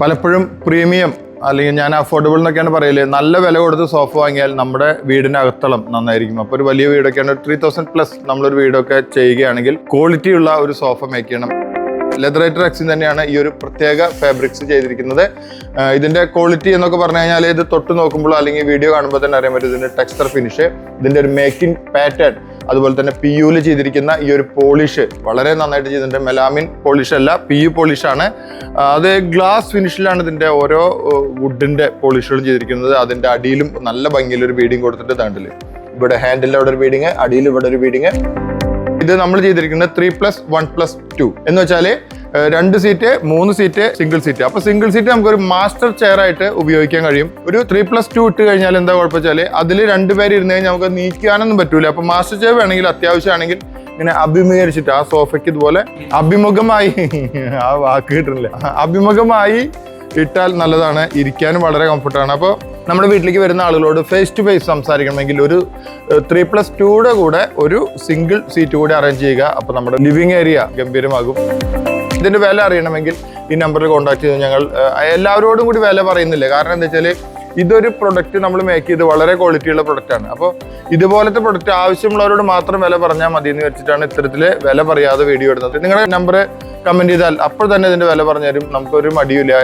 പലപ്പോഴും പ്രീമിയം അല്ലെങ്കിൽ ഞാൻ അഫോർഡബിൾ എന്നൊക്കെയാണ് പറയല്. നല്ല വില കൊടുത്ത് സോഫ വാങ്ങിയാൽ നമ്മുടെ വീടിന്റെ അകത്തളം നന്നായിരിക്കും. അപ്പോൾ ഒരു വലിയ വീടൊക്കെയാണ് 3000+ നമ്മളൊരു വീടൊക്കെ ചെയ്യുകയാണെങ്കിൽ ക്വാളിറ്റി ഉള്ള ഒരു സോഫ മേക്ക് ചെയ്യണം. ലെതറേറ്റർ എക്സിൻ തന്നെയാണ് ഈ ഒരു പ്രത്യേക ഫാബ്രിക്സ് ചെയ്തിരിക്കുന്നത്. ഇതിന്റെ ക്വാളിറ്റി എന്നൊക്കെ പറഞ്ഞു കഴിഞ്ഞാൽ ഇത് തൊട്ട് നോക്കുമ്പോൾ അല്ലെങ്കിൽ വീഡിയോ കാണുമ്പോൾ തന്നെ അറിയാൻ പറ്റും ഇതിന്റെ ടെക്സ്ചർ ഫിനിഷ്, ഇതിന്റെ ഒരു മേക്കിംഗ് പാറ്റേൺ, അതുപോലെ തന്നെ PU ചെയ്തിരിക്കുന്ന ഈ ഒരു പോളിഷ് വളരെ നന്നായിട്ട് ചെയ്തിട്ടുണ്ട്. മെലാമിൻ പോളിഷ് അല്ല, PU പോളിഷാണ്. അത് ഗ്ലാസ് ഫിനിഷിലാണ് ഇതിന്റെ ഓരോ വുഡിന്റെ പോളിഷുകളും ചെയ്തിരിക്കുന്നത്. അതിന്റെ അടിയിലും നല്ല ഭംഗിയിൽ ഒരു ബീഡിങ് കൊടുത്തിട്ട് താണ്ടില് ഇവിടെ ഹാൻഡിലിന്റെ അവിടെ ഒരു ബീഡിങ്, അടിയിൽ ഇവിടെ ഒരു ബീഡിങ്. ഇത് നമ്മൾ ചെയ്തിരിക്കുന്നത് 3+1+2 എന്ന് വെച്ചാൽ 2 സീറ്റ് 3 സീറ്റ് സിംഗിൾ സീറ്റ്. അപ്പൊ സിംഗിൾ സീറ്റ് നമുക്കൊരു മാസ്റ്റർ ചെയർ ആയിട്ട് ഉപയോഗിക്കാൻ കഴിയും. ഒരു 3+2 ഇട്ട് കഴിഞ്ഞാൽ എന്താ കുഴപ്പം വെച്ചാൽ അതിൽ 2 പേര് ഇരുന്ന് കഴിഞ്ഞാൽ നമുക്ക് നീക്കാനൊന്നും പറ്റൂല. അപ്പൊ മാസ്റ്റർ ചെയർ വേണമെങ്കിൽ അത്യാവശ്യമാണെങ്കിൽ ഇങ്ങനെ അഭിമുഖീകരിച്ചിട്ട് ആ സോഫയ്ക്ക് ഇതുപോലെ അഭിമുഖമായി ആ വാക്ക് കിട്ടുന്നില്ല, അഭിമുഖമായി ഇട്ടാൽ നല്ലതാണ്. ഇരിക്കാനും വളരെ കംഫർട്ടാണ്. അപ്പോൾ നമ്മുടെ വീട്ടിലേക്ക് വരുന്ന ആളുകളോട് ഫേസ് ടു ഫേസ് സംസാരിക്കണമെങ്കിൽ ഒരു 3+2യുടെ കൂടെ ഒരു സിംഗിൾ സീറ്റ് കൂടി അറേഞ്ച് ചെയ്യുക. അപ്പോൾ നമ്മുടെ ലിവിങ് ഏരിയ ഗംഭീരമാകും. ഇതിന്റെ വില അറിയണമെങ്കിൽ ഈ നമ്പറിൽ കോൺടാക്ട് ചെയ്ത് ഞങ്ങൾ എല്ലാവരോടും കൂടി വില പറയുന്നില്ല. കാരണം എന്താ വെച്ചാൽ ഇതൊരു പ്രൊഡക്റ്റ് നമ്മൾ മേക്ക് ചെയ്ത് വളരെ ക്വാളിറ്റിയുള്ള പ്രൊഡക്റ്റാണ്. അപ്പോൾ ഇതുപോലത്തെ പ്രൊഡക്റ്റ് ആവശ്യമുള്ളവരോട് മാത്രം വില പറഞ്ഞാൽ മതി എന്ന് വെച്ചിട്ടാണ് ഇത്തരത്തിൽ വില പറയാതെ വീഡിയോ ഇടുന്നത്. നിങ്ങളുടെ നമ്പർ കമന്റ് ചെയ്താൽ അപ്പോൾ തന്നെ ഇതിന്റെ വില പറഞ്ഞു തരും. നമുക്കൊരു മടിയില്ല.